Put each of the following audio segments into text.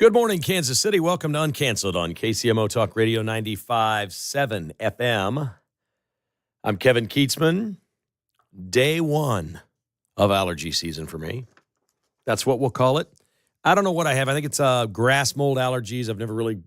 Good morning, Kansas City. Welcome to Uncanceled on KCMO Talk Radio 95.7 FM. I'm Kevin Kietzman. Day one of allergy season for me. That's what we'll call it. I don't know what I have. I think it's grass mold allergies. I've never really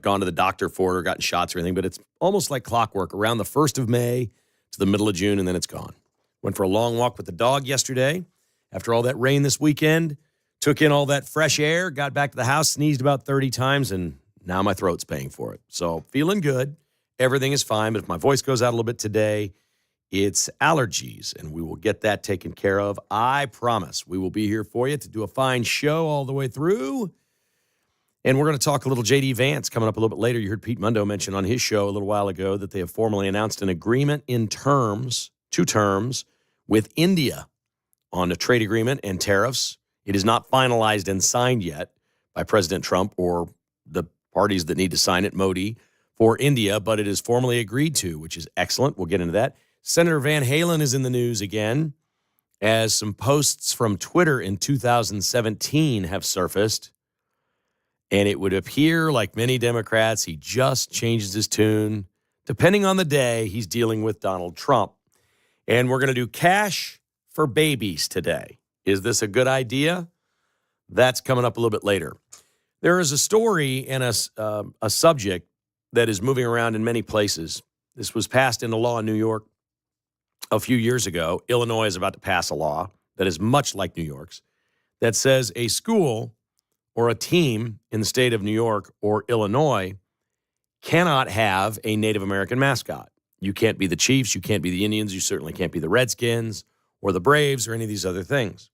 gone to the doctor for it or gotten shots or anything, but it's almost like clockwork. Around the 1st of May to the middle of June, and then it's gone. Went for a long walk with the dog yesterday after all that rain this weekend. Took in all that fresh air, got back to the house, sneezed about 30 times, and now my throat's paying for it. So feeling good. Everything is fine, but if my voice goes out a little bit today, it's allergies, and we will get that taken care of. I promise we will be here for you to do a fine show all the way through. And we're going to talk a little J.D. Vance coming up a little bit later. You heard Pete Mundo mention on his show a little while ago that they have formally announced an agreement in terms, two terms, with India on a trade agreement and tariffs. It is not finalized and signed yet by President Trump or the parties that need to sign it, Modi, for India, but it is formally agreed to, which is excellent. We'll get into that. Senator Van Halen is in the news again, as some posts from Twitter in 2017 have surfaced, and it would appear, like many Democrats, he just changes his tune. Depending on the day, he's dealing with Donald Trump. And we're going to do cash for babies today. Is this a good idea? That's coming up a little bit later. There is a story and a subject that is moving around in many places. This was passed into law in New York a few years ago. Illinois is about to pass a law that is much like New York's that says a school or a team in the state of New York or Illinois cannot have a Native American mascot. You can't be the Chiefs. You can't be the Indians. You certainly can't be the Redskins or the Braves or any of these other things.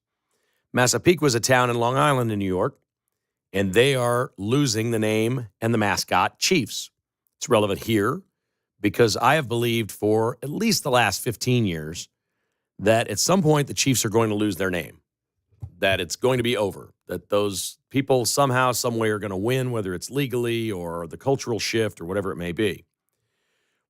Massapequa is a town in Long Island in New York, and they are losing the name and the mascot Chiefs. It's relevant here because I have believed for at least the last 15 years that at some point the Chiefs are going to lose their name, that it's going to be over, that those people somehow, some way are going to win, whether it's legally or the cultural shift or whatever it may be.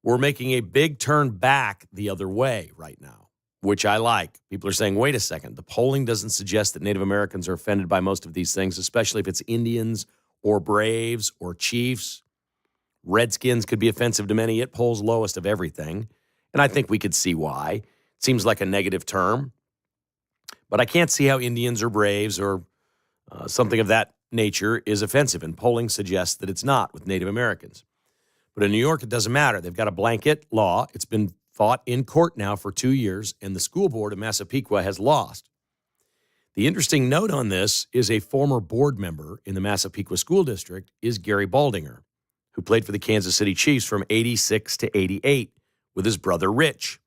We're making a big turn back the other way right now, which I like. People are saying, wait a second, the polling doesn't suggest that Native Americans are offended by most of these things, especially if it's Indians or Braves or Chiefs. Redskins could be offensive to many. It polls lowest of everything, and I think we could see why. It seems like a negative term, but I can't see how Indians or Braves or something of that nature is offensive, and polling suggests that it's not with Native Americans. But in New York, it doesn't matter. They've got a blanket law. It's been fought in court now for 2 years, and the school board of Massapequa has lost. The interesting note on this is a former board member in the Massapequa School District is Gary Baldinger, who played for the Kansas City Chiefs from 86 to 88 with his brother Rich.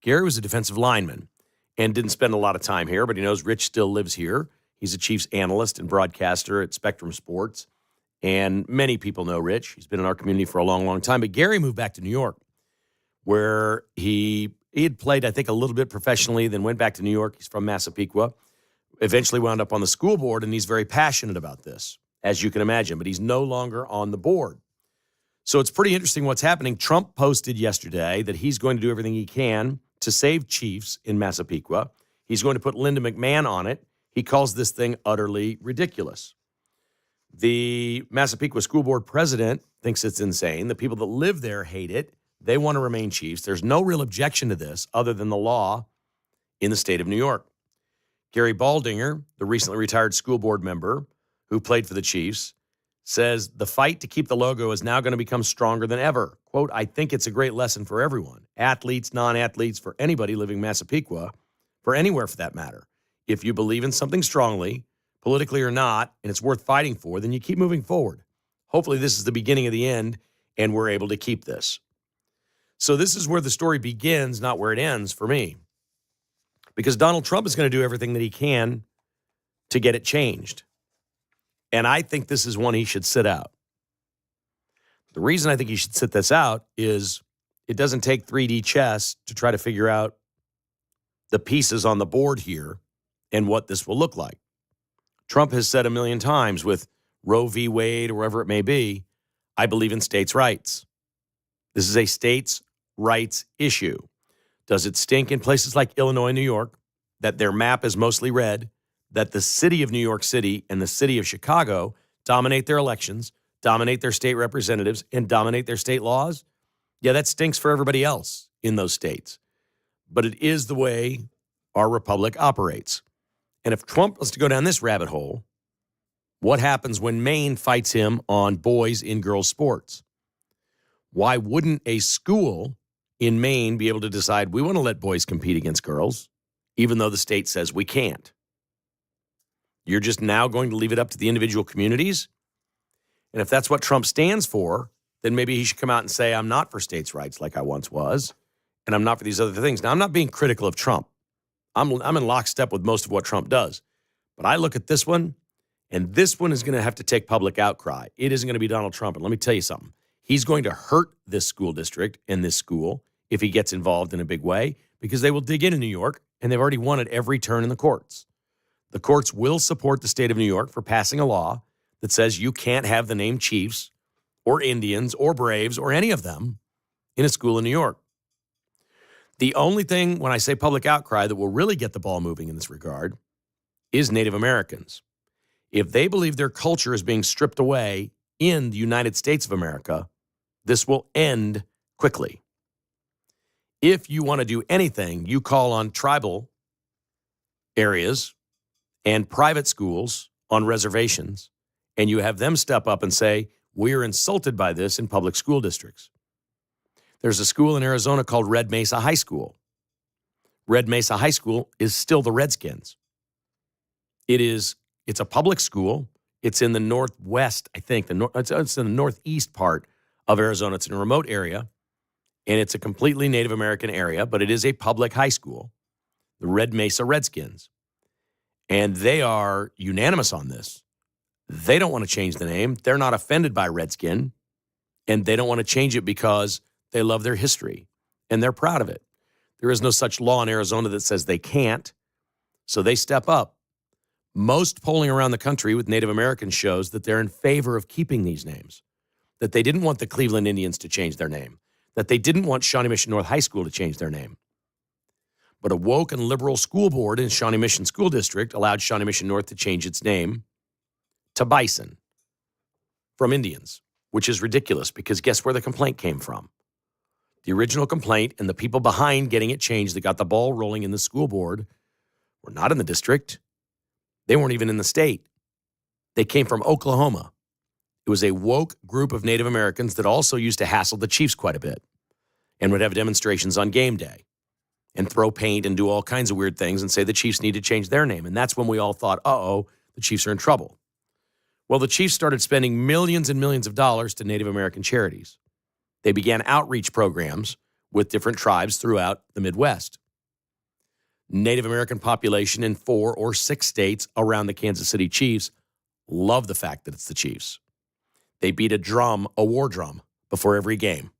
Gary was a defensive lineman and didn't spend a lot of time here, but he knows Rich still lives here. He's a Chiefs analyst and broadcaster at Spectrum Sports, and many people know Rich. He's been in our community for a long, long time, but Gary moved back to New York, where he had played, I think, a little bit professionally, then went back to New York. He's from Massapequa, eventually wound up on the school board, and he's very passionate about this, as you can imagine, but he's no longer on the board. So it's pretty interesting what's happening. Trump posted yesterday that he's going to do everything he can to save Chiefs in Massapequa. He's going to put Linda McMahon on it. He calls this thing utterly ridiculous. The Massapequa School Board president thinks it's insane. The people that live there hate it. They want to remain Chiefs. There's no real objection to this other than the law in the state of New York. Gary Baldinger, the recently retired school board member who played for the Chiefs, says the fight to keep the logo is now going to become stronger than ever. Quote, I think it's a great lesson for everyone, athletes, non-athletes, for anybody living in Massapequa, for anywhere for that matter. If you believe in something strongly, politically or not, and it's worth fighting for, then you keep moving forward. Hopefully this is the beginning of the end, and we're able to keep this. So this is where the story begins, not where it ends for me. Because Donald Trump is going to do everything that he can to get it changed. And I think this is one he should sit out. The reason I think he should sit this out is it doesn't take 3D chess to try to figure out the pieces on the board here and what this will look like. Trump has said a million times with Roe v. Wade or wherever it may be, I believe in states' rights. This is a states' rights issue. Does it stink in places like Illinois and New York that their map is mostly red, that the city of New York City and the city of Chicago dominate their elections, dominate their state representatives, and dominate their state laws, yeah, that stinks for everybody else in those states. But it is the way our republic operates. And if Trump was to go down this rabbit hole, what happens when Maine fights him on boys in girls sports? Why wouldn't a school in Maine be able to decide we want to let boys compete against girls, even though the state says we can't? You're just now going to leave it up to the individual communities? And if that's what Trump stands for, then maybe he should come out and say, I'm not for states' rights like I once was, and I'm not for these other things. Now, I'm not being critical of Trump. I'm in lockstep with most of what Trump does. But I look at this one, and this one is going to have to take public outcry. It isn't going to be Donald Trump. And let me tell you something. He's going to hurt this school district and this school if he gets involved in a big way, because they will dig in New York, and they've already won at every turn in the courts. The courts will support the state of New York for passing a law that says you can't have the name Chiefs or Indians or Braves or any of them in a school in New York. The only thing, when I say public outcry, that will really get the ball moving in this regard is Native Americans. If they believe their culture is being stripped away in the United States of America, this will end quickly. If you want to do anything, you call on tribal areas and private schools on reservations, and you have them step up and say, we're insulted by this in public school districts. There's a school in Arizona called Red Mesa High School. Red Mesa High School is still the Redskins. It's a public school. It's in the northwest, I think. It's in the northeast part of Arizona. It's in a remote area, and it's a completely Native American area, but it is a public high school, the Red Mesa Redskins. And they are unanimous on this. They don't want to change the name. They're not offended by Redskin, and they don't want to change it because they love their history, and they're proud of it. There is no such law in Arizona that says they can't, so they step up. Most polling around the country with Native Americans shows that they're in favor of keeping these names, that they didn't want the Cleveland Indians to change their name, that they didn't want Shawnee Mission North High School to change their name. But a woke and liberal school board in Shawnee Mission School District allowed Shawnee Mission North to change its name to Bison from Indians, which is ridiculous because guess where the complaint came from? The original complaint and the people behind getting it changed that got the ball rolling in the school board were not in the district. They weren't even in the state. They came from Oklahoma. It was a woke group of Native Americans that also used to hassle the Chiefs quite a bit and would have demonstrations on game day and throw paint and do all kinds of weird things and say the Chiefs need to change their name. And that's when we all thought, the Chiefs are in trouble. Well, the Chiefs started spending millions and millions of dollars to Native American charities. They began outreach programs with different tribes throughout the Midwest. Native American population in 4 or 6 states around the Kansas City Chiefs love the fact that it's the Chiefs. They beat a war drum, before every game.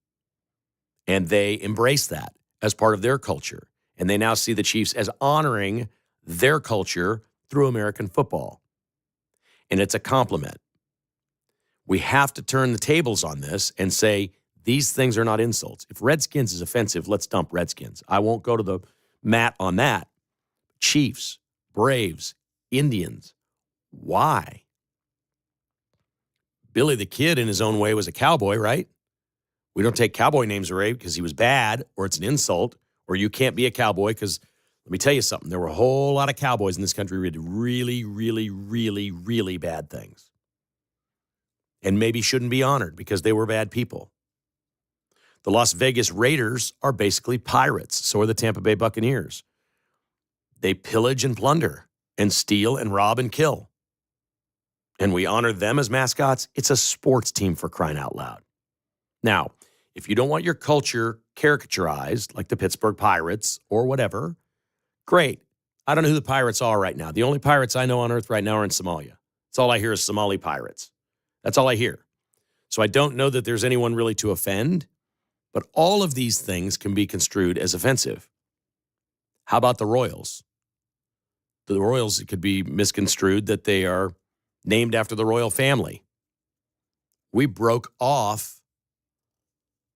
And they embrace that as part of their culture. And they now see the Chiefs as honoring their culture through American football. And it's a compliment. We have to turn the tables on this and say, these things are not insults. If Redskins is offensive, let's dump Redskins. I won't go to the mat on that. Chiefs, Braves, Indians. Why? Billy the Kid, in his own way, was a cowboy, right? We don't take cowboy names away because he was bad or it's an insult or you can't be a cowboy because, let me tell you something, there were a whole lot of cowboys in this country who did really, really, really, really bad things and maybe shouldn't be honored because they were bad people. The Las Vegas Raiders are basically pirates. So are the Tampa Bay Buccaneers. They pillage and plunder and steal and rob and kill. And we honor them as mascots. It's a sports team, for crying out loud. Now, if you don't want your culture caricaturized like the Pittsburgh Pirates or whatever, great. I don't know who the Pirates are right now. The only Pirates I know on earth right now are in Somalia. That's all I hear is Somali pirates. That's all I hear. So I don't know that there's anyone really to offend. But all of these things can be construed as offensive. How about the Royals? The Royals, it could be misconstrued that they are named after the royal family. We broke off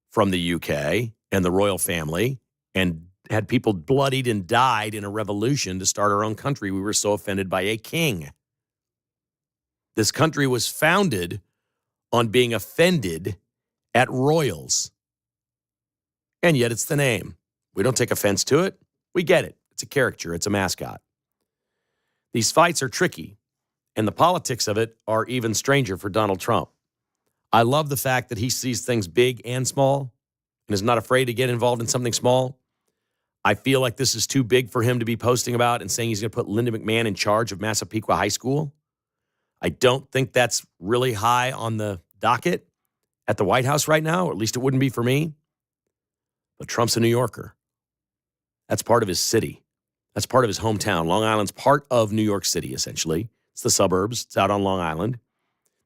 from the UK and the royal family and had people bloodied and died in a revolution to start our own country. We were so offended by a king. This country was founded on being offended at royals. And yet it's the name. We don't take offense to it. We get it. It's a caricature. It's a mascot. These fights are tricky, and the politics of it are even stranger for Donald Trump. I love the fact that he sees things big and small and is not afraid to get involved in something small. I feel like this is too big for him to be posting about and saying he's going to put Linda McMahon in charge of Massapequa High School. I don't think that's really high on the docket at the White House right now, or at least it wouldn't be for me. But Trump's a New Yorker. That's part of his city. That's part of his hometown. Long Island's part of New York City, essentially. It's the suburbs. It's out on Long Island.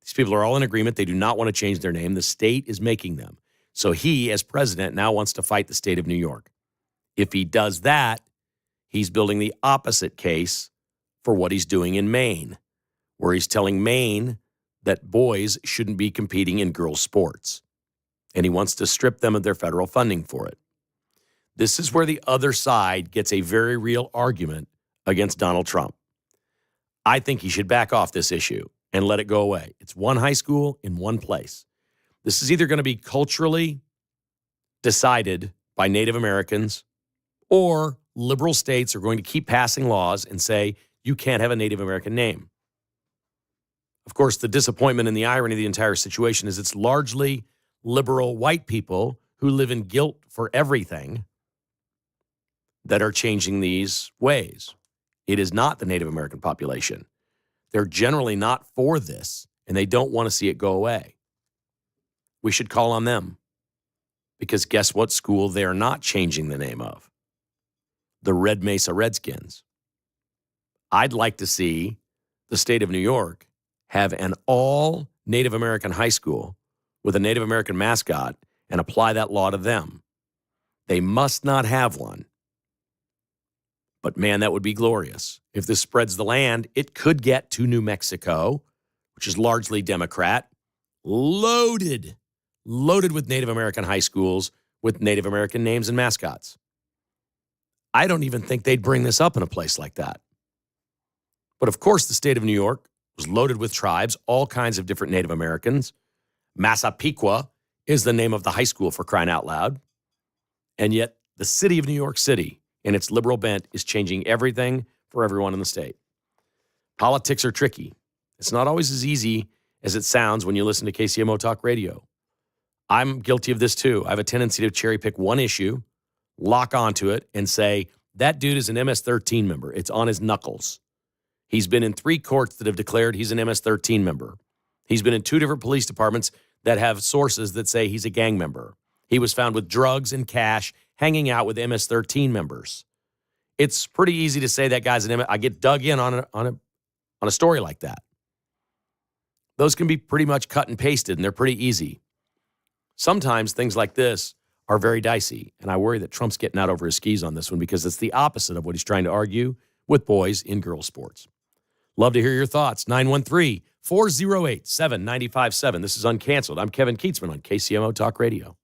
These people are all in agreement. They do not want to change their name. The state is making them. So he, as president, now wants to fight the state of New York. If he does that, he's building the opposite case for what he's doing in Maine, where he's telling Maine that boys shouldn't be competing in girls' sports. And he wants to strip them of their federal funding for it. This is where the other side gets a very real argument against Donald Trump. I think he should back off this issue and let it go away. It's one high school in one place. This is either going to be culturally decided by Native Americans, or liberal states are going to keep passing laws and say, you can't have a Native American name. Of course, the disappointment and the irony of the entire situation is it's largely liberal white people who live in guilt for everything that are changing these ways. It is not the Native American population. They're generally not for this, and they don't want to see it go away. We should call on them, because guess what school they're not changing the name of? The Red Mesa Redskins. I'd like to see the state of New York have an all Native American high school with a Native American mascot and apply that law to them. They must not have one. But man, that would be glorious. If this spreads the land, it could get to New Mexico, which is largely Democrat, loaded with Native American high schools with Native American names and mascots. I don't even think they'd bring this up in a place like that. But of course, the state of New York was loaded with tribes, all kinds of different Native Americans. Massapequa is the name of the high school, for crying out loud. And yet the city of New York City and its liberal bent is changing everything for everyone in the state. Politics are tricky. It's not always as easy as it sounds when you listen to KCMO Talk Radio. I'm guilty of this too. I have a tendency to cherry pick one issue, lock onto it, and say, that dude is an MS-13 member. It's on his knuckles. He's been in 3 courts that have declared he's an MS-13 member. He's been in 2 different police departments that have sources that say he's a gang member. He was found with drugs and cash hanging out with MS-13 members. It's pretty easy to say that guy's an MS. I get dug in on a story like that. Those can be pretty much cut and pasted, and they're pretty easy. Sometimes things like this are very dicey, and I worry that Trump's getting out over his skis on this one because it's the opposite of what he's trying to argue with boys in girls' sports. Love to hear your thoughts. 913-408-7957. This is Uncanceled. I'm Kevin Kietzman on KCMO Talk Radio.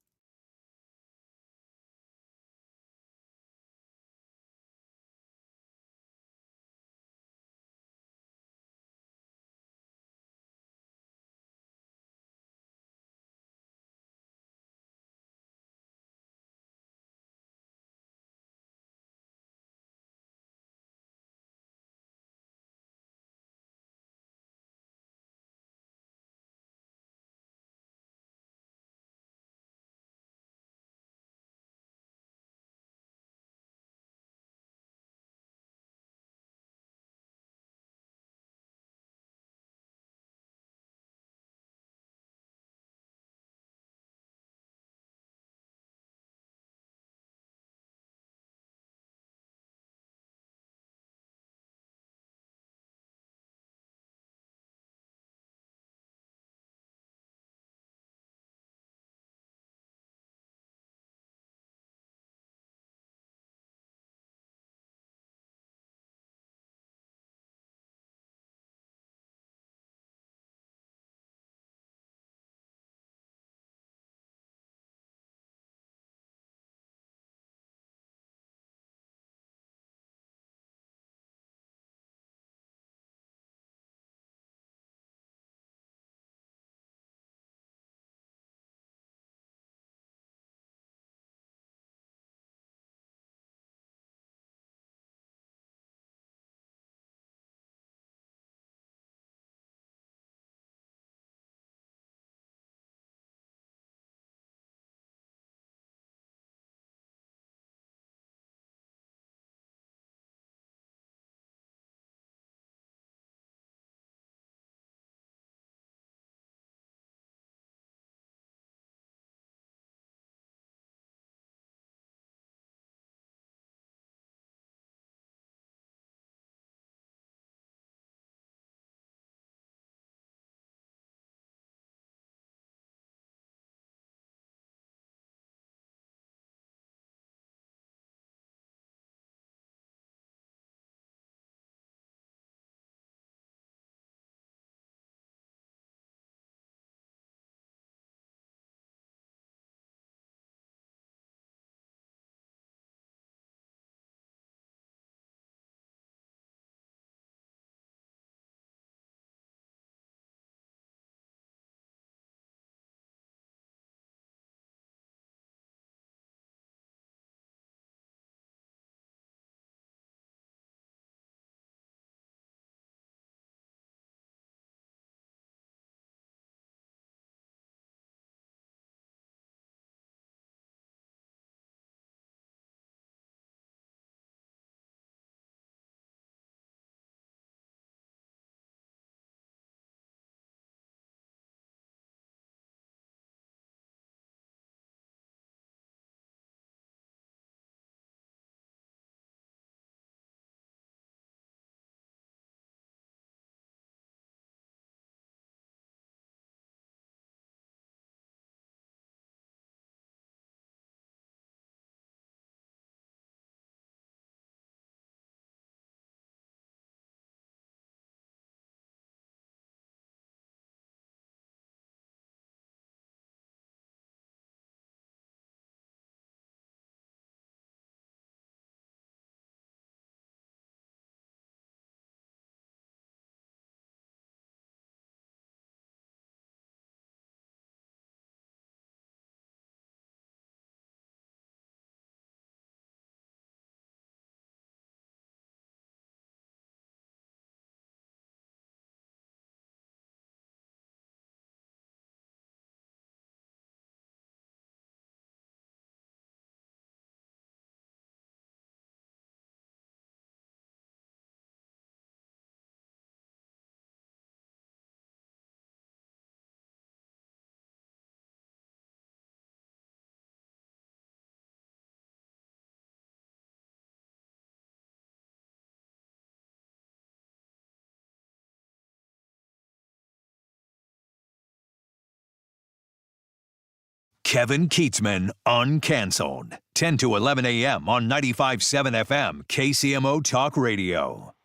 Kevin Kietzman, Uncanceled. 10 to 11 a.m. on 95.7 FM, KCMO Talk Radio.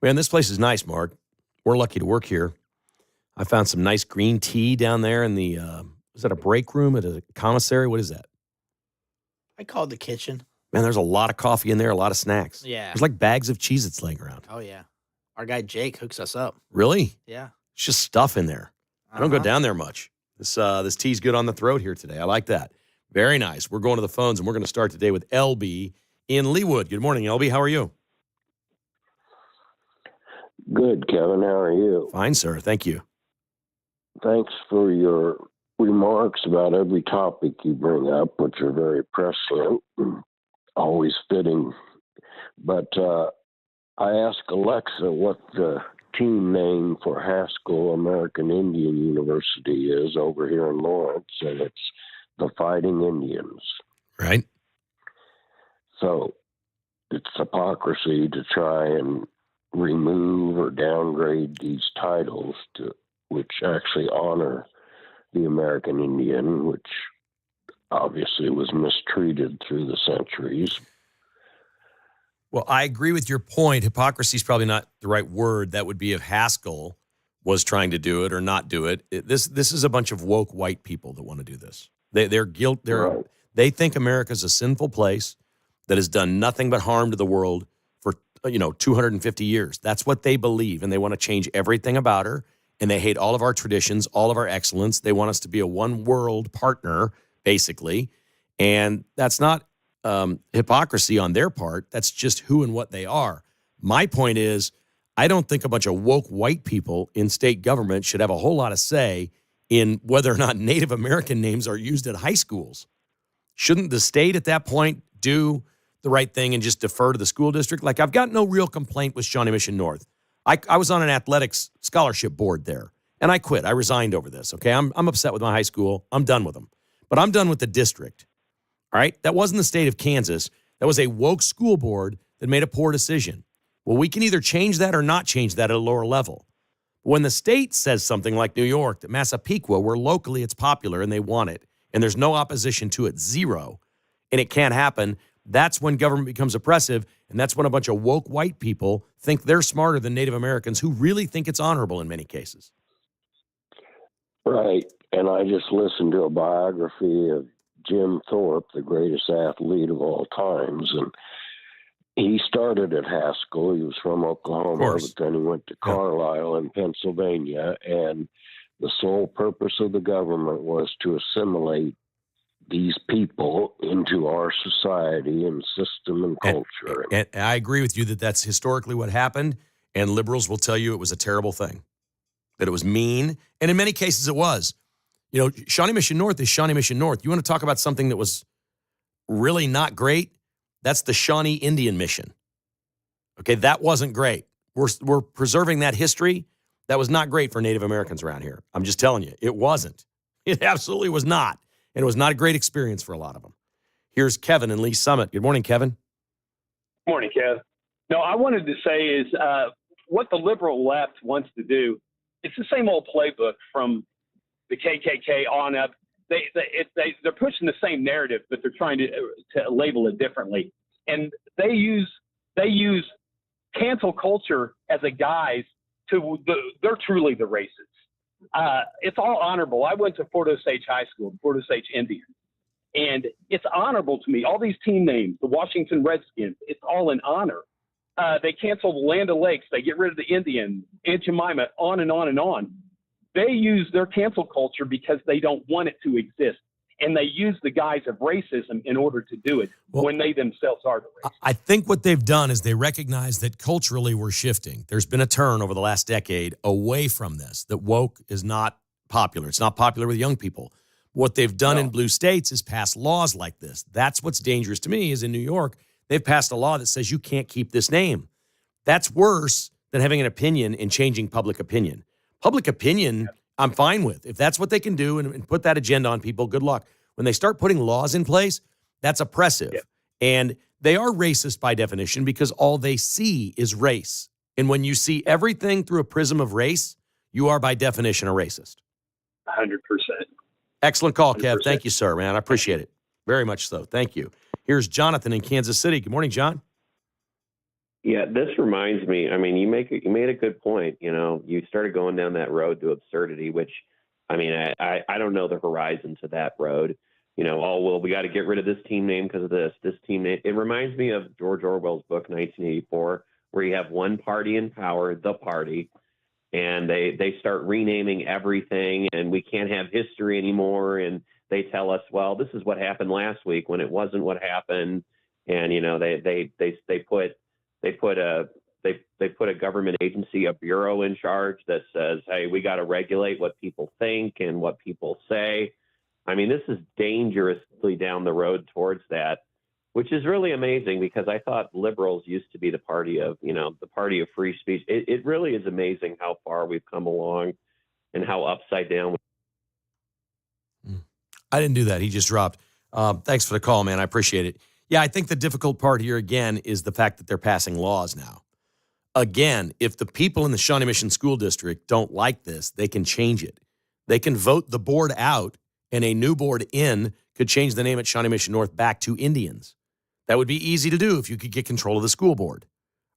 Man, this place is nice, Mark. We're lucky to work here. I found some nice green tea down there in the, is that a break room at a commissary? What is that? I call it the kitchen. Man, there's a lot of coffee in there, a lot of snacks. Yeah. There's like bags of Cheez-Its laying around. Oh, yeah. Our guy Jake hooks us up. Really? Yeah. It's just stuff in there. I don't go down there much. This tea's good on the throat here today. I like that. Very nice. We're going to the phones, and we're going to start today with LB in Leawood. Good morning, LB. How are you? Good, Kevin. How are you? Fine, sir. Thank you. Thanks for your remarks about every topic you bring up, which are very prescient, always fitting. But I asked Alexa what the team name for Haskell American Indian University is over here in Lawrence, and it's the Fighting Indians. Right. So it's hypocrisy to try and remove or downgrade these titles to which actually honor the American Indian, which obviously was mistreated through the centuries. Well, I agree with your point. Hypocrisy is probably not the right word. That would be if Haskell was trying to do it or not do it. This is a bunch of woke white people that want to do this. They think America's a sinful place that has done nothing but harm to the world for 250 years. That's what they believe, and they want to change everything about her. And they hate all of our traditions, all of our excellence. They want us to be a one world partner, basically. And that's not hypocrisy on their part. That's just who and what they are. My point is, I don't think a bunch of woke white people in state government should have a whole lot of say in whether or not Native American names are used at high schools. Shouldn't the state at that point do the right thing and just defer to the school district? Like, I've got no real complaint with Shawnee Mission North. I was on an athletics scholarship board there, and I quit. I resigned over this, okay? I'm upset with my high school. I'm done with them. But I'm done with the district. All right, that wasn't the state of Kansas. That was a woke school board that made a poor decision. Well, we can either change that or not change that at a lower level. When the state says something like New York, that Massapequa, where locally it's popular and they want it, and there's no opposition to it, zero, and it can't happen, that's when government becomes oppressive, and that's when a bunch of woke white people think they're smarter than Native Americans who really think it's honorable in many cases. Right, and I just listened to a biography of Jim Thorpe, the greatest athlete of all times, and he started at Haskell. He was from Oklahoma, but then he went to Carlisle in Pennsylvania, and the sole purpose of the government was to assimilate these people into our society and system and culture. And I agree with you that that's historically what happened, and liberals will tell you it was a terrible thing, that it was mean, and in many cases it was. Shawnee Mission North is Shawnee Mission North. You want to talk about something that was really not great? That's the Shawnee Indian Mission. Okay, that wasn't great. We're preserving that history. That was not great for Native Americans around here. I'm just telling you, it wasn't. It absolutely was not. And it was not a great experience for a lot of them. Here's Kevin in Lee Summit. Good morning, Kevin. Morning, Kev. No, I wanted to say is what the liberal left wants to do, it's the same old playbook from the KKK on up. They're pushing the same narrative, but they're trying to label it differently. And they use cancel culture as a guise to they're truly the racists. It's all honorable. I went to Fort Osage High School, Fort Osage Indians, and it's honorable to me. All these team names, the Washington Redskins, it's all in honor. They canceled Land O'Lakes. They get rid of the Indian, Aunt Jemima, on and on and on. They use their cancel culture because they don't want it to exist. And they use the guise of racism in order to do it when they themselves are the racists. I think what they've done is they recognize that culturally we're shifting. There's been a turn over the last decade away from this, that woke is not popular. It's not popular with young people. What they've done in blue states is pass laws like this. That's what's dangerous to me is in New York, they've passed a law that says you can't keep this name. That's worse than having an opinion and changing public opinion. Public opinion, I'm fine with. If that's what they can do and put that agenda on people, good luck. When they start putting laws in place, that's oppressive. Yep. And they are racist by definition because all they see is race. And when you see everything through a prism of race, you are by definition a racist. 100%. Excellent call, Kev. 100%. Thank you, sir, man. I appreciate it. Very much so. Thank you. Here's Jonathan in Kansas City. Good morning, John. Yeah, this reminds me. I mean, you made a good point. You know, you started going down that road to absurdity, which, I mean, I don't know the horizon to that road. You know, oh well, we got to get rid of this team name because of this team name. It reminds me of George Orwell's book 1984, where you have one party in power, the party, and they start renaming everything, and we can't have history anymore, and they tell us, well, this is what happened last week when it wasn't what happened, and you know they put a government agency, a bureau in charge that says, hey, we got to regulate what people think and what people say. I mean, this is dangerously down the road towards that, which is really amazing because I thought liberals used to be the party of, the party of free speech. It really is amazing how far we've come along and how upside down. I didn't do that. He just dropped. Thanks for the call, man. I appreciate it. Yeah, I think the difficult part here, again, is the fact that they're passing laws now. Again, if the people in the Shawnee Mission School District don't like this, they can change it. They can vote the board out, and a new board in could change the name at Shawnee Mission North back to Indians. That would be easy to do if you could get control of the school board,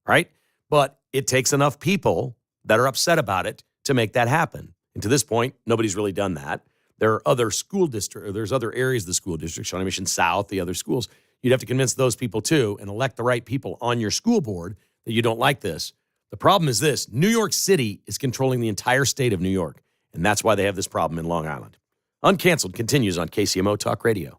right? But it takes enough people that are upset about it to make that happen. And to this point, nobody's really done that. There are other school districts, or there's other areas of the school district, Shawnee Mission South, the other schools. You'd have to convince those people too and elect the right people on your school board that you don't like this. The problem is this: New York City is controlling the entire state of New York, and that's why they have this problem in Long Island. Uncanceled continues on KCMO Talk Radio.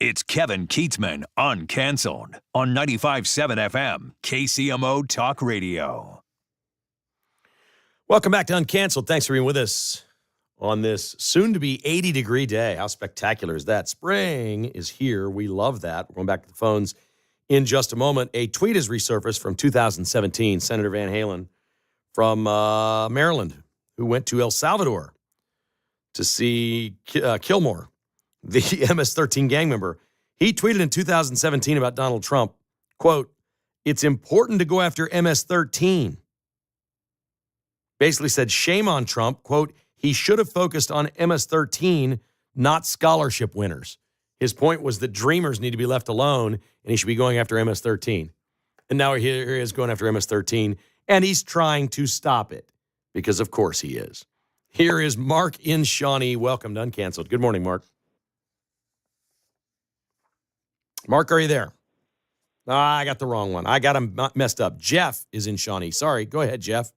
It's Kevin Kietzman, Uncanceled, on 95.7 FM, KCMO Talk Radio. Welcome back to Uncanceled. Thanks for being with us on this soon-to-be 80-degree day. How spectacular is that? Spring is here. We love that. We're going back to the phones in just a moment. A tweet has resurfaced from 2017. Senator Van Halen from Maryland, who went to El Salvador to see Kilmore, the MS-13 gang member. He tweeted in 2017 about Donald Trump, quote, "It's important to go after MS-13. Basically said, shame on Trump. Quote, he should have focused on MS-13, not scholarship winners. His point was that dreamers need to be left alone, and he should be going after MS-13. And now here he is going after MS-13, and he's trying to stop it, because of course he is. Here is Mark in Shawnee. Welcome to Uncanceled. Good morning, Mark. Mark, are you there? I got the wrong one. I got him messed up. Jeff is in Shawnee. Sorry. Go ahead, Jeff.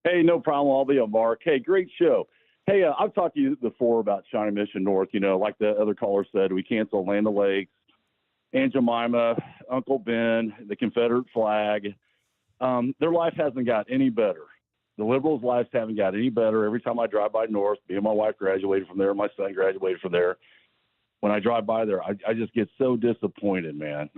Hey, no problem. I'll be on, Mark. Hey, great show. Hey, I've talked to you before about Shawnee Mission North. You know, like the other caller said, we canceled Land O'Lakes, Aunt Jemima, Uncle Ben, the Confederate flag. Their life hasn't got any better. The liberals' lives haven't got any better. Every time I drive by North, me and my wife graduated from there. My son graduated from there. When I drive by there, I just get so disappointed, man.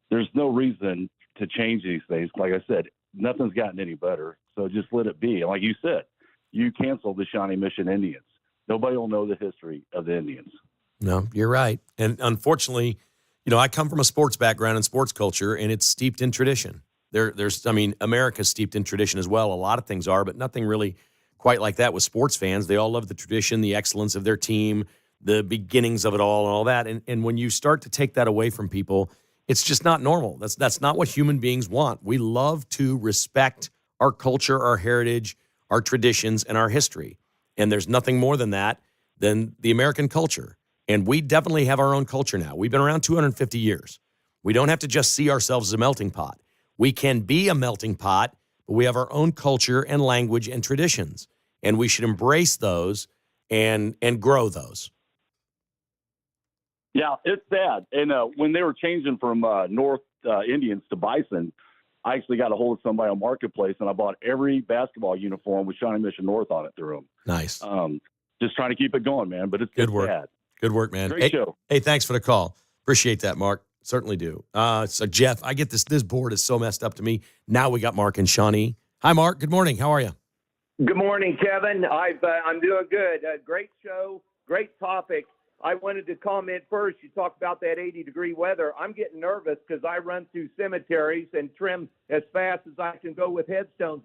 There's no reason to change these things. Like I said, nothing's gotten any better. So just let it be. And like you said, you canceled the Shawnee Mission Indians. Nobody will know the history of the Indians. No, you're right. And unfortunately, you know, I come from a sports background and sports culture, and it's steeped in tradition. America's steeped in tradition as well. A lot of things are, but nothing really quite like that with sports fans. They all love the tradition, the excellence of their team, the beginnings of it all and all that. And when you start to take that away from people, it's just not normal. That's not what human beings want. We love to respect our culture, our heritage, our traditions, and our history. And there's nothing more than that than the American culture. And we definitely have our own culture now. We've been around 250 years. We don't have to just see ourselves as a melting pot. We can be a melting pot, but we have our own culture and language and traditions. And we should embrace those and grow those. Yeah, it's sad. And when they were changing from North Indians to Bison, I actually got a hold of somebody on Marketplace, and I bought every basketball uniform with Shawnee Mission North on it through them. Nice. Just trying to keep it going, man. But it's good work. sad. Good work, man. Great show. Hey, thanks for the call. Appreciate that, Mark. Certainly do. So, Jeff, I get this. This board is so messed up to me. Now we got Mark and Shawnee. Hi, Mark. Good morning. How are you? Good morning, Kevin. I'm doing good. Great show. Great topic. I wanted to comment first. You talked about that 80-degree weather. I'm getting nervous because I run through cemeteries and trim as fast as I can go with headstones.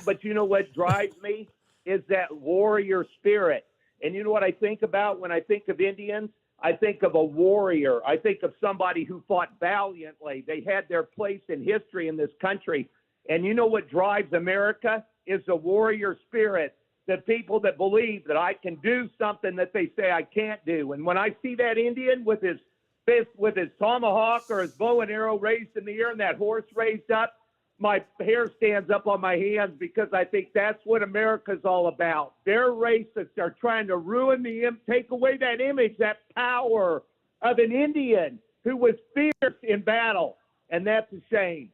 But you know what drives me is that warrior spirit. And you know what I think about when I think of Indians? I think of a warrior. I think of somebody who fought valiantly. They had their place in history in this country. And you know what drives America is the warrior spirit. The people that believe that I can do something that they say I can't do. And when I see that Indian with his fist, with his tomahawk or his bow and arrow raised in the air and that horse raised up, my hair stands up on my hands because I think that's what America's all about. They're racists. They're trying to ruin take away that image, that power of an Indian who was fierce in battle. And that's a shame.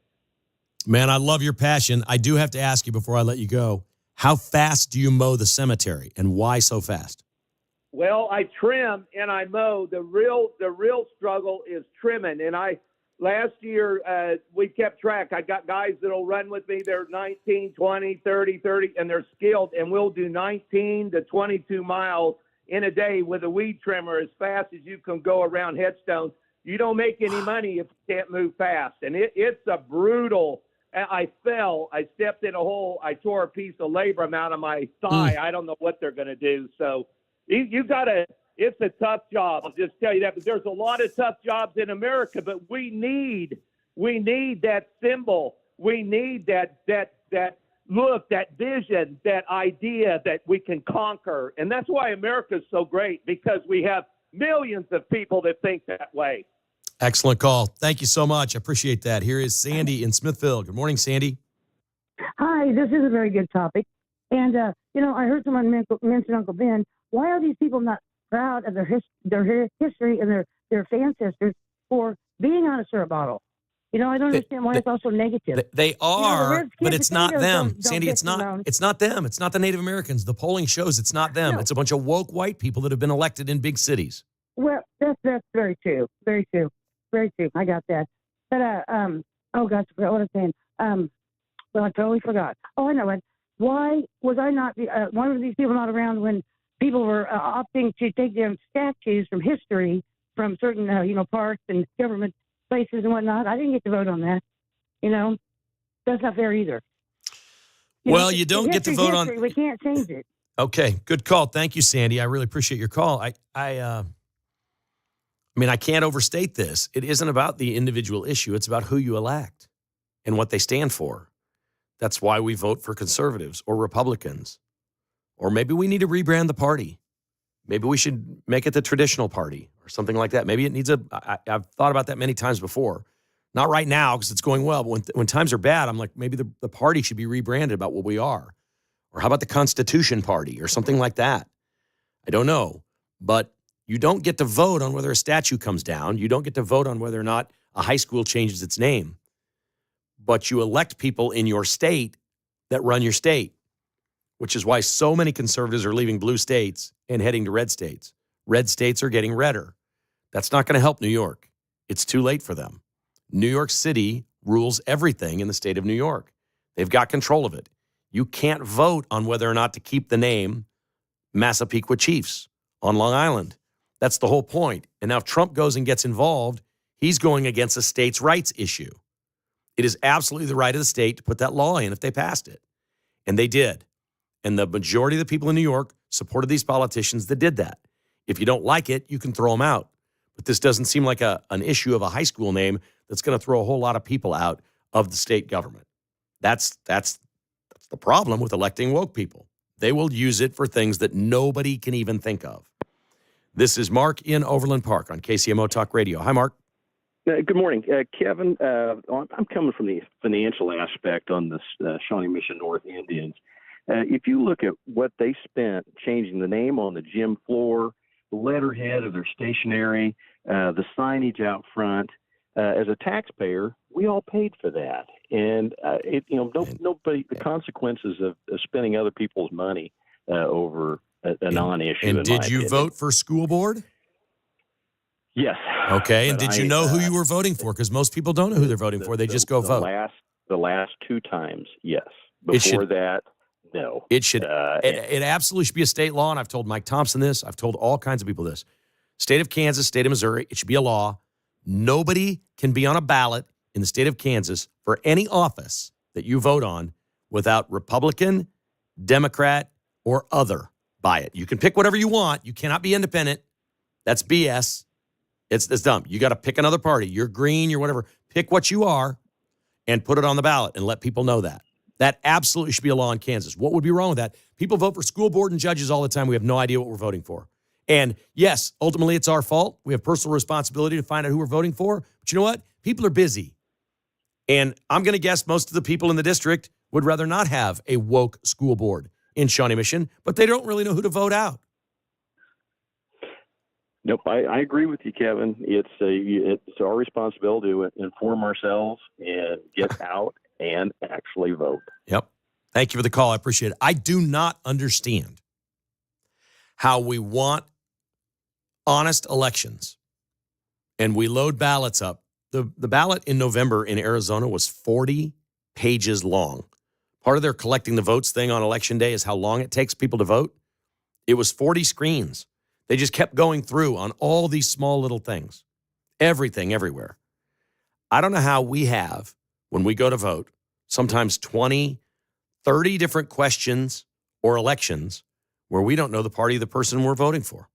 Man, I love your passion. I do have to ask you before I let you go. How fast do you mow the cemetery, and why so fast? Well, I trim and I mow. The real struggle is trimming. And last year we kept track. I got guys that'll run with me. They're 19, 20, 30, and they're skilled. And we'll do 19 to 22 miles in a day with a weed trimmer as fast as you can go around headstones. You don't make any money if you can't move fast. And it's a brutal. I fell. I stepped in a hole. I tore a piece of labrum out of my thigh. I don't know what they're going to do. So you got to – it's a tough job. I'll just tell you that. But there's a lot of tough jobs in America, but we need that symbol. We need that look, that vision, that idea that we can conquer. And that's why America's so great, because we have millions of people that think that way. Excellent call. Thank you so much. I appreciate that. Here is Sandy in Smithville. Good morning, Sandy. Hi, this is a very good topic. And, I heard someone mention Uncle Ben. Why are these people not proud of their history and their ancestors for being on a syrup bottle. I don't understand why it's also negative. They are, but it's not them. Don't Sandy, it's not them. It's not the Native Americans. The polling shows it's not them. No. It's a bunch of woke white people that have been elected in big cities. Well, that's very true. Very true. Very true. I got that. But oh gosh, what was I saying? Well, I totally forgot. Oh, I know it. Why was I not one of these people not around when people were opting to take down statues from history from certain parks and government places and whatnot? I didn't get to vote on that. That's not fair either. You don't get to vote on. We can't change it. Okay, good call. Thank you, Sandy. I really appreciate your call. I can't overstate this. It isn't about the individual issue. It's about who you elect and what they stand for. That's why we vote for conservatives or Republicans. Or maybe we need to rebrand the party. Maybe we should make it the traditional party or something like that. Maybe it needs I've thought about that many times before. Not right now because it's going well, but when times are bad, I'm like, maybe the party should be rebranded about what we are. Or how about the Constitution Party or something like that? I don't know. But you don't get to vote on whether a statue comes down. You don't get to vote on whether or not a high school changes its name. But you elect people in your state that run your state, which is why so many conservatives are leaving blue states and heading to red states. Red states are getting redder. That's not going to help New York. It's too late for them. New York City rules everything in the state of New York. They've got control of it. You can't vote on whether or not to keep the name Massapequa Chiefs on Long Island. That's the whole point. And now if Trump goes and gets involved, he's going against a states' rights issue. It is absolutely the right of the state to put that law in if they passed it. And they did. And the majority of the people in New York supported these politicians that did that. If you don't like it, you can throw them out. But this doesn't seem like an issue of a high school name that's going to throw a whole lot of people out of the state government. That's the problem with electing woke people. They will use it for things that nobody can even think of. This is Mark in Overland Park on KCMO Talk Radio. Hi, Mark. Good morning, Kevin. I'm coming from the financial aspect on this Shawnee Mission North Indians. If you look at what they spent changing the name on the gym floor, the letterhead of their stationery, the signage out front, as a taxpayer, we all paid for that. And nobody, the consequences of spending other people's money over a non-issue. And did you vote for school board? Yes. Okay, and did you know who you were voting for? Because most people don't know who they're voting for. They just go vote. The last two times, yes. Before that, no. It should. It absolutely should be a state law, and I've told Mike Thompson this. I've told all kinds of people this. State of Kansas, state of Missouri, it should be a law. Nobody can be on a ballot in the state of Kansas for any office that you vote on without Republican, Democrat, or other by it. You can pick whatever you want. You cannot be independent. That's BS. It's dumb. You got to pick another party. You're green, you're whatever. Pick what you are and put it on the ballot and let people know that. That absolutely should be a law in Kansas. What would be wrong with that? People vote for school board and judges all the time. We have no idea what we're voting for. And yes, ultimately it's our fault. We have personal responsibility to find out who we're voting for. But you know what? People are busy. And I'm going to guess most of the people in the district would rather not have a woke school board in Shawnee Mission, but they don't really know who to vote out. Nope, I agree with you, Kevin. It's our responsibility to inform ourselves and get out and actually vote. Yep. Thank you for the call. I appreciate it. I do not understand how we want honest elections and we load ballots up. The ballot in November in Arizona was 40 pages long. Part of their collecting the votes thing on election day is how long it takes people to vote. It was 40 screens. They just kept going through on all these small little things. Everything, everywhere. I don't know how we have, when we go to vote, sometimes 20, 30 different questions or elections where we don't know the party of the person we're voting for.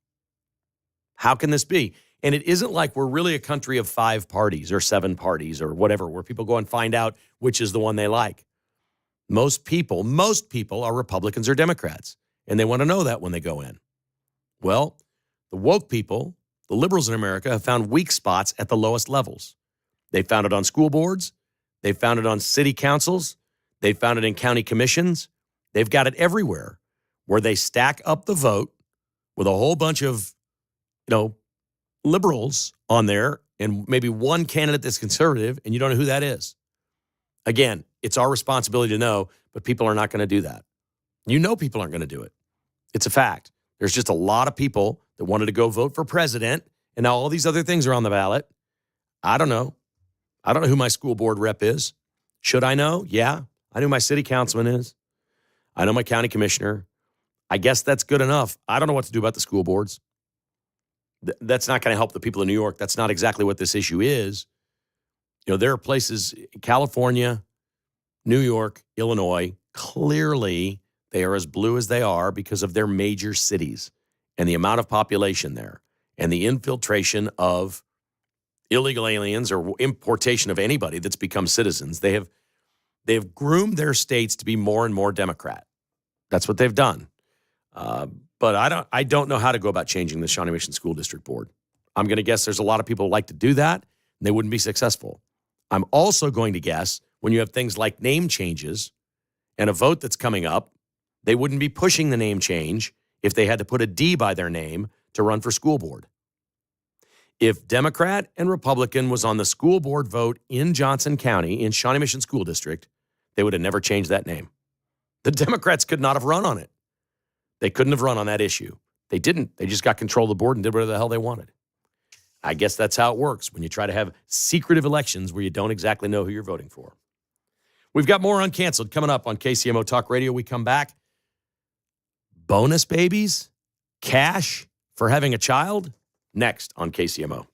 How can this be? And it isn't like we're really a country of 5 parties or 7 parties or whatever, where people go and find out which is the one they like. Most people are Republicans or Democrats, and they want to know that when they go in. Well, the woke people, the liberals in America, have found weak spots at the lowest levels. They found it on school boards. They found it on city councils. They found it in county commissions. They've got it everywhere where they stack up the vote with a whole bunch of liberals on there and maybe one candidate that's conservative, and you don't know who that is. Again, it's our responsibility to know, but people are not going to do that. People aren't going to do it. It's a fact. There's just a lot of people that wanted to go vote for president, and now all these other things are on the ballot. I don't know. I don't know who my school board rep is. Should I know? Yeah. I know who my city councilman is. I know my county commissioner. I guess that's good enough. I don't know what to do about the school boards. That's not going to help the people of New York. That's not exactly what this issue is. There are places, California, New York, Illinois, clearly they are as blue as they are because of their major cities and the amount of population there and the infiltration of illegal aliens or importation of anybody that's become citizens. They have groomed their states to be more and more Democrat. That's what they've done. But I don't know how to go about changing the Shawnee Mission School District Board. I'm going to guess there's a lot of people who like to do that, and they wouldn't be successful. I'm also going to guess when you have things like name changes and a vote that's coming up, they wouldn't be pushing the name change if they had to put a D by their name to run for school board. If Democrat and Republican was on the school board vote in Johnson County, in Shawnee Mission School District, they would have never changed that name. The Democrats could not have run on it. They couldn't have run on that issue. They didn't. They just got control of the board and did whatever the hell they wanted. I guess that's how it works when you try to have secretive elections where you don't exactly know who you're voting for. We've got more Uncanceled coming up on KCMO Talk Radio. We come back. Bonus babies? Cash for having a child? Next on KCMO.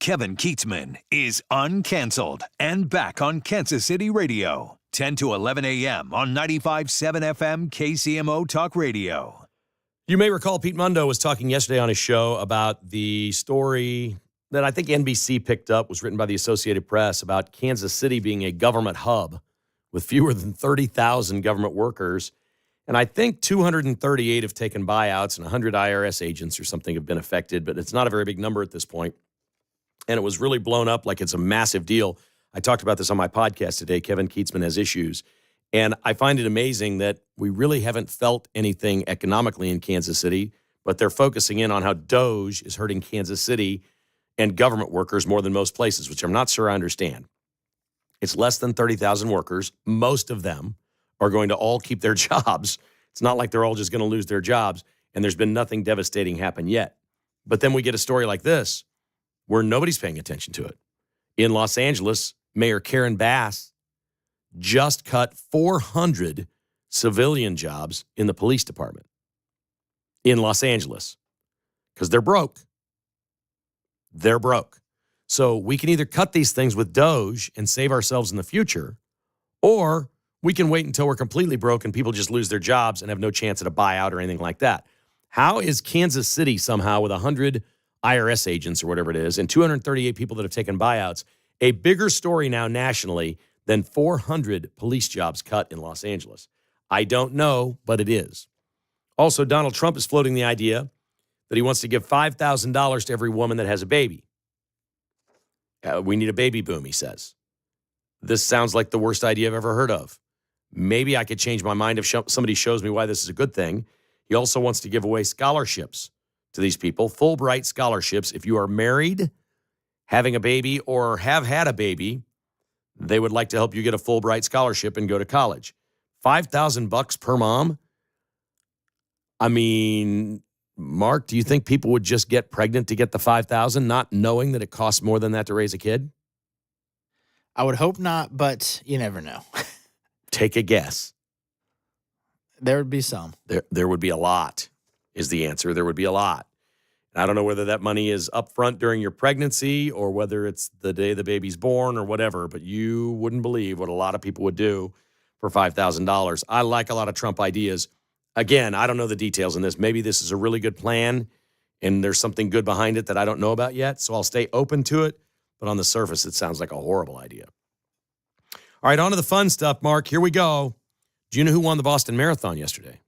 Kevin Kietzman is Uncanceled and back on Kansas City Radio. 10 to 11 a.m. on 95.7 FM KCMO Talk Radio. You may recall Pete Mundo was talking yesterday on his show about the story that I think NBC picked up, was written by the Associated Press, about Kansas City being a government hub with fewer than 30,000 government workers. And I think 238 have taken buyouts and 100 IRS agents or something have been affected, but it's not a very big number at this point. And it was really blown up like it's a massive deal. I talked about this on my podcast today. Kevin Kietzman Has Issues. And I find it amazing that we really haven't felt anything economically in Kansas City, but they're focusing in on how DOGE is hurting Kansas City and government workers more than most places, which I'm not sure I understand. It's less than 30,000 workers. Most of them are going to all keep their jobs. It's not like they're all just going to lose their jobs, and there's been nothing devastating happen yet. But then we get a story like this where nobody's paying attention to it. In Los Angeles, Mayor Karen Bass just cut 400 civilian jobs in the police department in Los Angeles because they're broke. They're broke. So we can either cut these things with DOGE and save ourselves in the future, or we can wait until we're completely broke and people just lose their jobs and have no chance at a buyout or anything like that. How is Kansas City somehow with 100 IRS agents or whatever it is and 238 people that have taken buyouts a bigger story now nationally than 400 police jobs cut in Los Angeles? I don't know, but it is. Also, Donald Trump is floating the idea that he wants to give $5,000 to every woman that has a baby. We need a baby boom, he says. This sounds like the worst idea I've ever heard of. Maybe I could change my mind if somebody shows me why this is a good thing. He also wants to give away scholarships to these people, Fulbright scholarships. If you are married, having a baby, or have had a baby, they would like to help you get a Fulbright scholarship and go to college. $5,000 per mom? I mean, Mark, do you think people would just get pregnant to get the $5,000, not knowing that it costs more than that to raise a kid? I would hope not, but you never know. Take a guess. There would be some. There would be a lot, is the answer. There would be a lot. I don't know whether that money is up front during your pregnancy or whether it's the day the baby's born or whatever, but you wouldn't believe what a lot of people would do for $5,000. I like a lot of Trump ideas. Again, I don't know the details in this. Maybe this is a really good plan and there's something good behind it that I don't know about yet, so I'll stay open to it. But on the surface, it sounds like a horrible idea. All right, on to the fun stuff, Mark. Here we go. Do you know who won the Boston Marathon yesterday?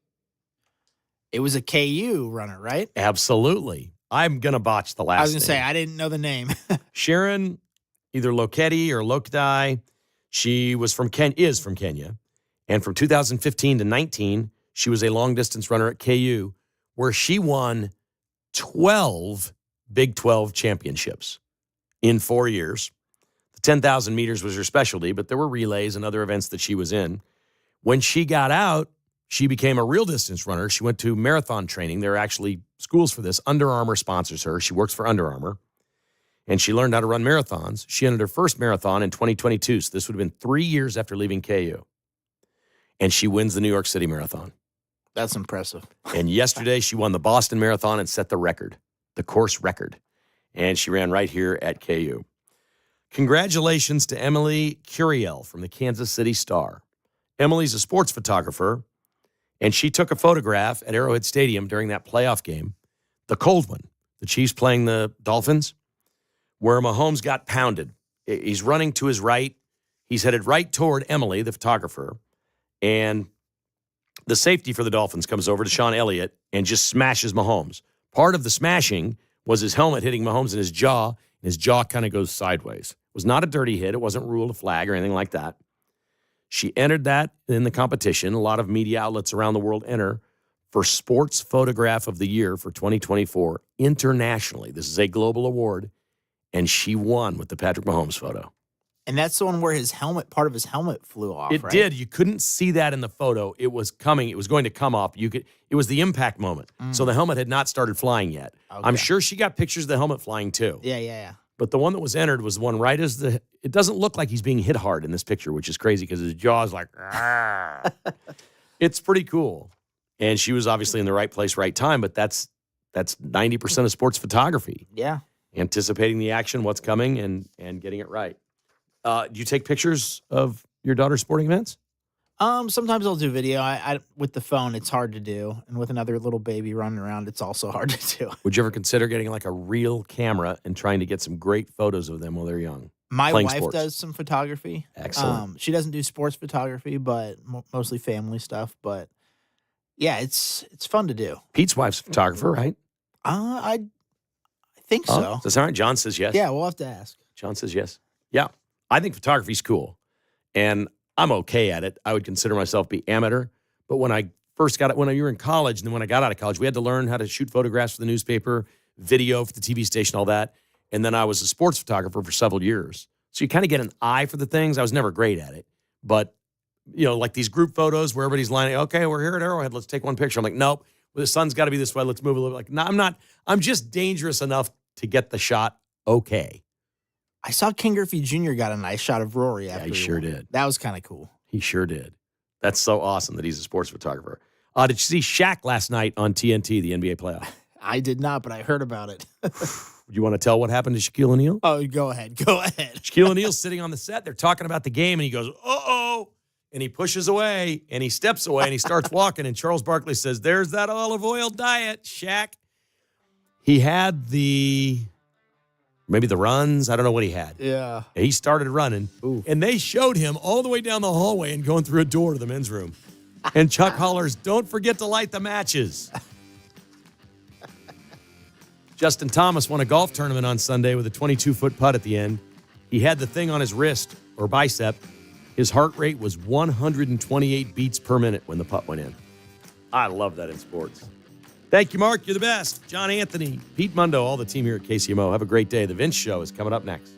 It was a KU runner, right? Absolutely. I'm going to botch the last name. I was going to say, I didn't know the name. Sharon, either Lokedi or Lokdai. She is from Kenya. And from 2015 to 19, she was a long-distance runner at KU, where she won 12 Big 12 championships in 4 years. The 10,000 meters was her specialty, but there were relays and other events that she was in. When she got out, she became a real distance runner. She went to marathon training. There are actually schools for this. Under Armour sponsors her. She works for Under Armour. And she learned how to run marathons. She entered her first marathon in 2022. So this would have been 3 years after leaving KU. And she wins the New York City Marathon. That's impressive. And yesterday she won the Boston Marathon and set the record, the course record. And she ran right here at KU. Congratulations to Emily Curiel from the Kansas City Star. Emily's a sports photographer, and she took a photograph at Arrowhead Stadium during that playoff game, the cold one, the Chiefs playing the Dolphins, where Mahomes got pounded. He's running to his right. He's headed right toward Emily, the photographer, and the safety for the Dolphins comes over to Sean Elliott and just smashes Mahomes. Part of the smashing was his helmet hitting Mahomes in his jaw, and his jaw kind of goes sideways. It was not a dirty hit. It wasn't ruled a flag or anything like that. She entered that in the competition. A lot of media outlets around the world enter for Sports Photograph of the Year for 2024 internationally. This is a global award, and she won with the Patrick Mahomes photo. And that's the one where part of his helmet flew off, It right? did. You couldn't see that in the photo. It was coming. It was going to come off. It was the impact moment. So the helmet had not started flying yet. Okay. I'm sure she got pictures of the helmet flying too. Yeah. But the one that was entered was the one right as it doesn't look like he's being hit hard in this picture, which is crazy because his jaw is like, it's pretty cool. And she was obviously in the right place, right time, but that's 90% of sports photography. Yeah. anticipating the action, what's coming, and getting it right. Do you take pictures of your daughter's sporting events? Sometimes I'll do video. I with the phone, it's hard to do, and with another little baby running around, it's also hard to do. Would you ever consider getting like a real camera and trying to get some great photos of them while they're young? My playing wife sports? does some photography. Excellent. She doesn't do sports photography, but mostly family stuff. But yeah, it's fun to do. Pete's wife's a photographer, right? I think so. That's all right. John says yes. Yeah, we'll have to ask. John says yes. Yeah. I think photography's cool. And I'm okay at it. I would consider myself be amateur. But when I first got it, when you were in college, and then when I got out of college, we had to learn how to shoot photographs for the newspaper, video for the TV station, all that. And then I was a sports photographer for several years. So you kind of get an eye for the things. I was never great at it. But, like these group photos where everybody's lining, okay, we're here at Arrowhead. Let's take one picture. I'm like, nope. Well, the sun's got to be this way. Let's move a little bit. Like, no, I'm not. I'm just dangerous enough to get the shot okay. I saw King Griffey Jr. got a nice shot of Rory after he sure did. That was kind of cool. He sure did. That's so awesome that he's a sports photographer. Did you see Shaq last night on TNT, the NBA playoff? I did not, but I heard about it. You want to tell what happened to Shaquille O'Neal? Oh, go ahead. Go ahead. Shaquille O'Neal's sitting on the set. They're talking about the game, and he goes, uh-oh. And he pushes away, and he steps away, and he starts walking. And Charles Barkley says, there's that olive oil diet, Shaq. He had maybe the runs. I don't know what he had. Yeah. He started running, and they showed him all the way down the hallway and going through a door to the men's room. And Chuck hollers, don't forget to light the matches. Justin Thomas won a golf tournament on Sunday with a 22-foot putt at the end. He had the thing on his wrist or bicep. His heart rate was 128 beats per minute when the putt went in. I love that in sports. Thank you, Mark. You're the best. John Anthony, Pete Mundo, all the team here at KCMO. Have a great day. The Vince Show is coming up next.